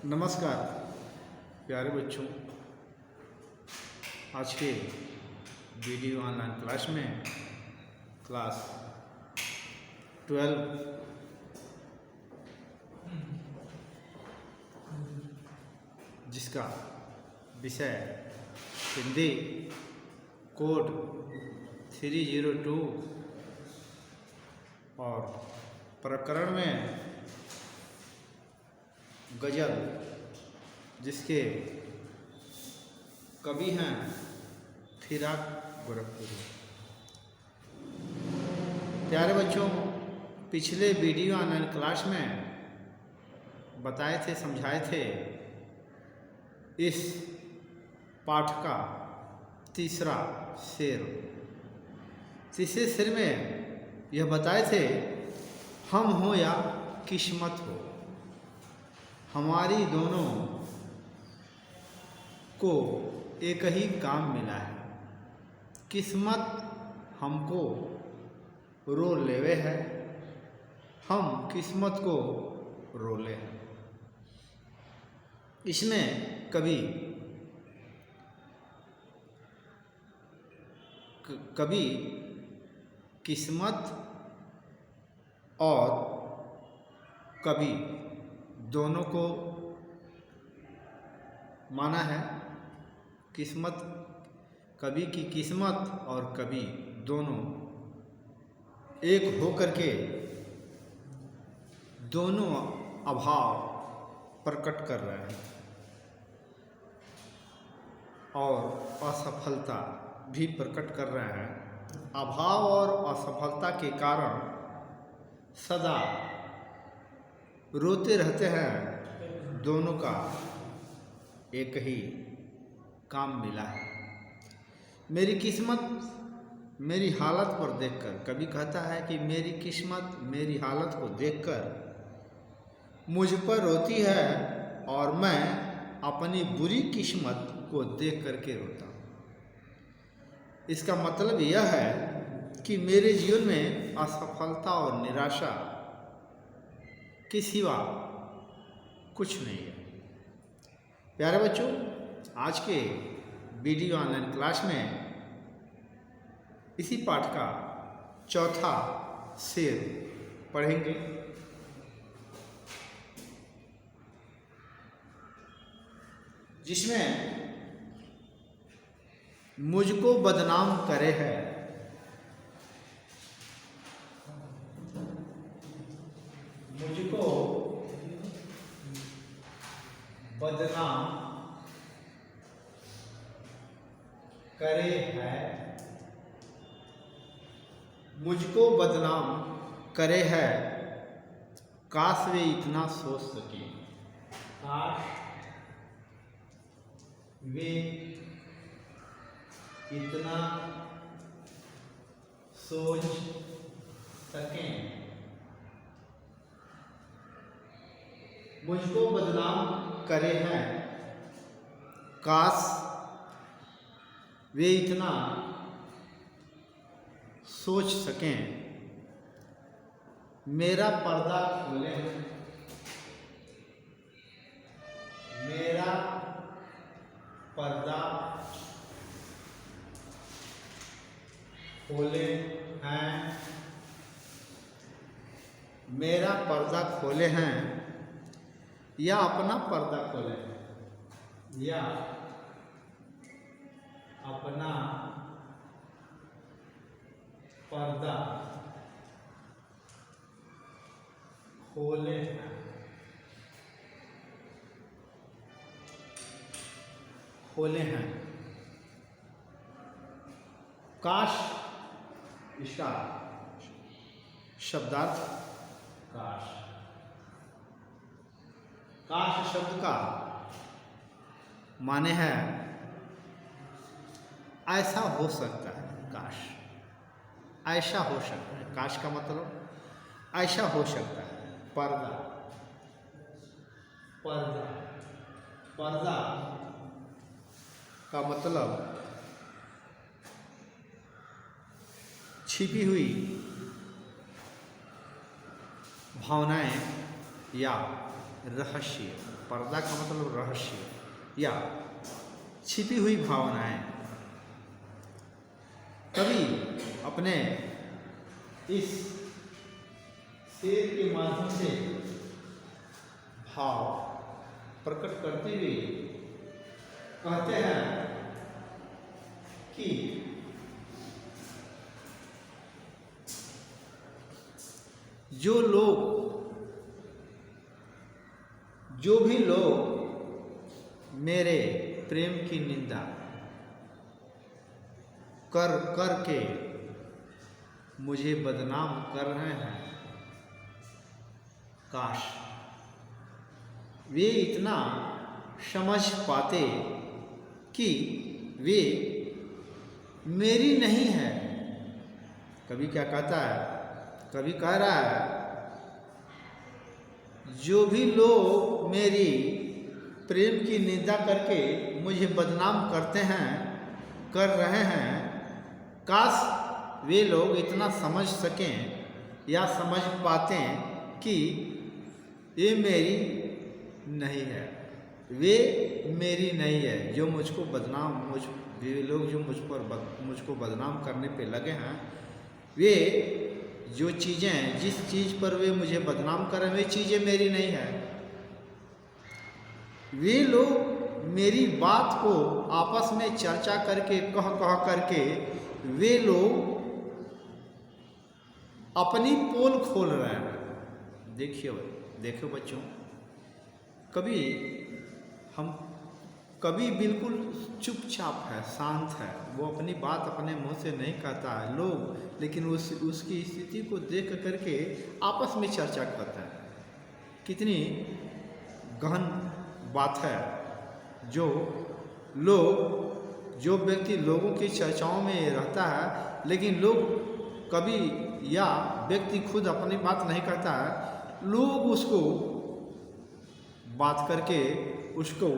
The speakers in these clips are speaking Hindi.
नमस्कार प्यारे बच्चों। आज के वीडियो ऑनलाइन क्लास में क्लास 12 जिसका विषय हिंदी कोड 302 और प्रकरण में गज़ल जिसके कवि हैं फिराक गोरखपुरी। प्यारे बच्चों, पिछले वीडियो ऑनलाइन क्लास में बताए थे, समझाए थे इस पाठ का तीसरा शेर। तीसरे शेर में यह बताए थे, हम हो या किस्मत हो, हमारी दोनों को एक ही काम मिला है। किस्मत हमको रो लेवे है, हम किस्मत को रोले हैं। इसमें कभी किस्मत और कभी दोनों को माना है। किस्मत, कभी की किस्मत और कभी दोनों एक होकर के दोनों अभाव प्रकट कर रहे हैं और असफलता भी प्रकट कर रहे हैं। अभाव और असफलता के कारण सदा रोते रहते हैं। दोनों का एक ही काम मिला है। मेरी किस्मत मेरी हालत पर देखकर, कभी कहता है कि मेरी किस्मत मेरी हालत को देखकर मुझ पर रोती है और मैं अपनी बुरी किस्मत को देख करके रोता हूँ। इसका मतलब यह है कि मेरे जीवन में असफलता और निराशा के सिवा कुछ नहीं है। प्यारे बच्चों, आज के वीडियो ऑनलाइन क्लास में इसी पाठ का चौथा शेर पढ़ेंगे। जिसमें मुझको बदनाम करे है, मुझको बदनाम करे है, मुझको बदनाम करे है, काश वे इतना सोच सके, काश वे इतना सोच सकें। मुझको बदनाम करे हैं, काश वे इतना सोच सकें। मेरा पर्दा खोले, मेरा पर्दा खोले हैं, मेरा पर्दा खोले हैं या अपना पर्दा खोले हैं, या अपना पर्दा खोले हैं, खोले हैं। काश, इसका शब्दार्थ काश, काश शब्द का माने है ऐसा हो सकता है। काश ऐसा हो सकता है, काश का मतलब ऐसा हो सकता है। पर्दा, पर्दा, पर्दा का मतलब छिपी हुई भावनाएं या रहस्य। पर्दा का मतलब रहस्य या छिपी हुई भावनाएं। कभी अपने इस शेर के माध्यम से भाव प्रकट करते हुए कहते हैं कि जो भी लोग मेरे प्रेम की निंदा कर के मुझे बदनाम कर रहे हैं, काश वे इतना समझ पाते कि वे मेरी नहीं है। कभी क्या कहता है, कभी कह रहा है जो भी लोग मेरी प्रेम की निंदा करके मुझे बदनाम कर रहे हैं, काश वे लोग इतना समझ सकें या समझ पाते कि ये मेरी नहीं है, वे मेरी नहीं है। जो मुझको वे लोग जो मुझको बदनाम करने पे लगे हैं, वे जो चीज़ें, जिस चीज़ पर वे मुझे बदनाम कर रहे हैं, वे चीज़ें मेरी नहीं है। वे लोग मेरी बात को आपस में चर्चा करके कह करके वे लोग अपनी पोल खोल रहे हैं। देखिए बच्चों, कभी बिल्कुल चुपचाप है, शांत है, वो अपनी बात अपने मुंह से नहीं कहता है लोग, लेकिन उसकी स्थिति को देख करके आपस में चर्चा करता है। कितनी गहन बात है। जो व्यक्ति लोगों की चर्चाओं में रहता है, लेकिन लोग कभी या व्यक्ति खुद अपनी बात नहीं करता है, लोग उसको बात करके उसको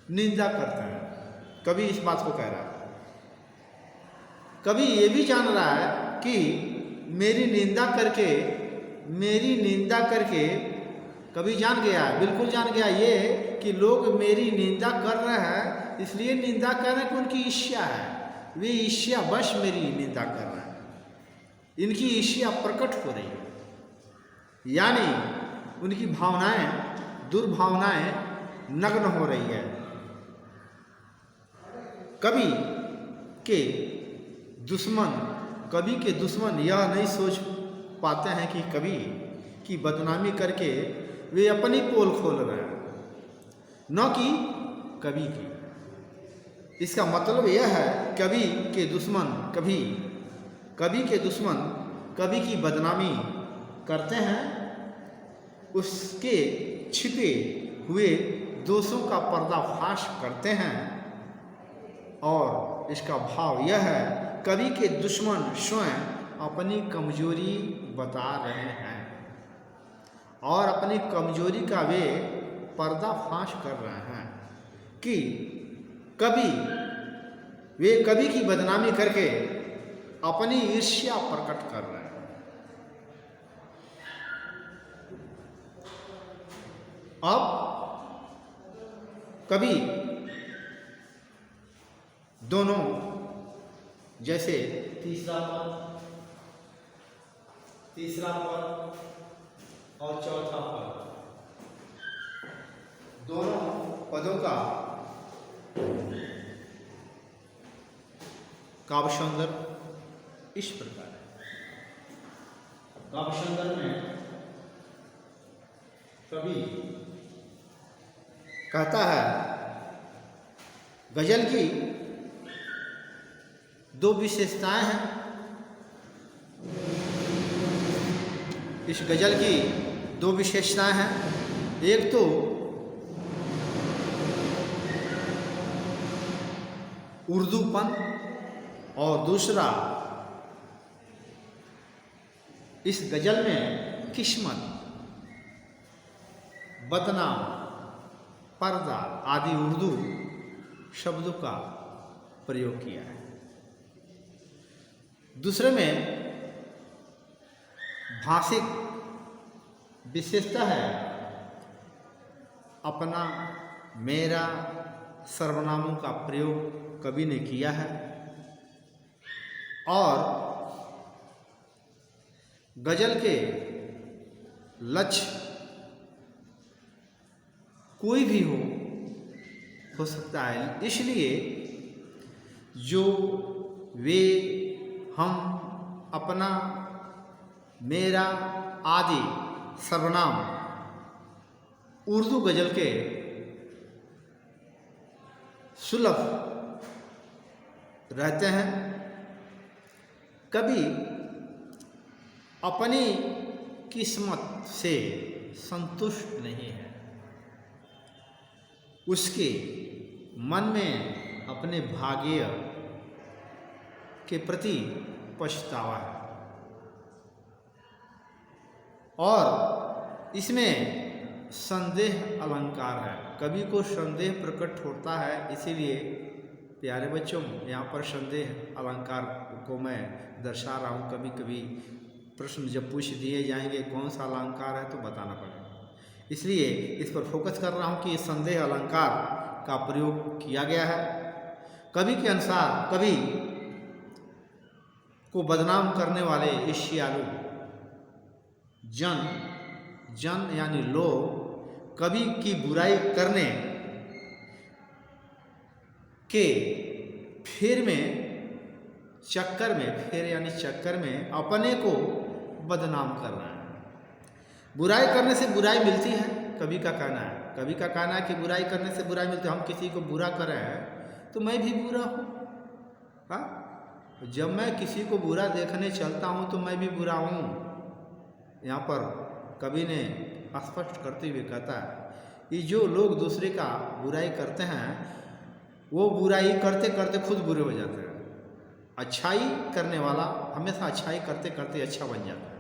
निंदा करते हैं। कभी इस बात को कह रहा है, कभी ये भी जान रहा है कि मेरी निंदा करके कभी जान गया, बिल्कुल जान गया ये कि लोग मेरी निंदा कर रहे हैं, इसलिए निंदा करने की उनकी ईर्ष्या है। वे ईर्ष्या वश मेरी निंदा कर रहे हैं, इनकी ईर्ष्या प्रकट हो रही है, यानी उनकी भावनाएं, दुर्भावनाएं नग्न हो रही है। कभी के दुश्मन यह नहीं सोच पाते हैं कि कभी की बदनामी करके वे अपनी पोल खोल रहे हैं, न कि कभी की। इसका मतलब यह है, कभी के दुश्मन कभी की बदनामी करते हैं, उसके छिपे हुए दोषों का पर्दाफाश करते हैं। और इसका भाव यह है, कभी के दुश्मन स्वयं अपनी कमजोरी बता रहे हैं और अपनी कमजोरी का वे पर्दाफाश कर रहे हैं कि वे कभी की बदनामी करके अपनी ईर्ष्या प्रकट कर रहे हैं। अब कभी दोनों, जैसे तीसरा पद और चौथा पद, दोनों पदों का काव्य सौंदर्य इस प्रकार है। काव्य सौंदर्य में कवि कहता है, गजल की दो विशेषताएं हैं। इस गजल की दो विशेषताएं हैं, एक तो उर्दूपन और दूसरा इस गजल में किस्मत, बदनाम, पर्दा आदि उर्दू शब्दों का प्रयोग किया है। दूसरे में भाषिक विशेषता है अपना, मेरा सर्वनामों का प्रयोग कवि ने किया है। और गजल के लक्ष्य कोई भी हो सकता है, इसलिए जो वे, हम, अपना, मेरा आदि सर्वनाम उर्दू गजल के सुलभ रहते हैं। कभी अपनी किस्मत से संतुष्ट नहीं है, उसके मन में अपने भाग्य के प्रति पछतावा है। और इसमें संदेह अलंकार है, कवि को संदेह प्रकट होता है। इसीलिए प्यारे बच्चों, यहाँ पर संदेह अलंकार को मैं दर्शा रहा हूँ। कभी कभी प्रश्न जब पूछ दिए जाएंगे कौन सा अलंकार है तो बताना पड़ेगा, इसलिए इस पर फोकस कर रहा हूँ कि संदेह अलंकार का प्रयोग किया गया है। कवि के अनुसार कवि को बदनाम करने वाले ईर्ष्यालु जन यानी लोग कवि की बुराई करने के फेर यानी चक्कर में अपने को बदनाम कर रहा है। बुराई करने से बुराई मिलती है, कवि का कहना है कि बुराई करने से बुराई मिलती है। हम किसी को बुरा कर रहे हैं तो मैं भी बुरा हूँ। हाँ, जब मैं किसी को बुरा देखने चलता हूँ तो मैं भी बुरा हूँ। यहाँ पर कवि ने स्पष्ट करते हुए कहता है कि जो लोग दूसरे का बुराई करते हैं वो बुराई करते करते खुद बुरे हो जाते हैं। अच्छाई करने वाला हमेशा अच्छाई करते करते अच्छा बन जाता है।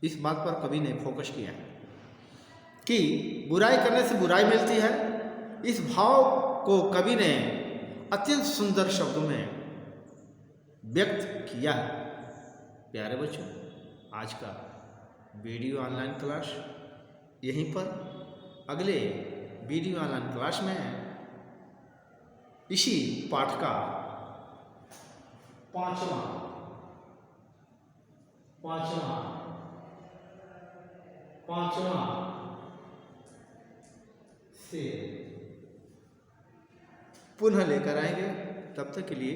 इस बात पर कवि ने फोकस किया है कि बुराई करने से बुराई मिलती है। इस भाव को कवि ने अत्यंत सुंदर शब्दों में व्यक्त किया है। प्यारे बच्चों, आज का वीडियो ऑनलाइन क्लास यहीं पर, अगले वीडियो ऑनलाइन क्लास में इसी पाठ का पांचवा से पुनः लेकर आएंगे। तब तक के लिए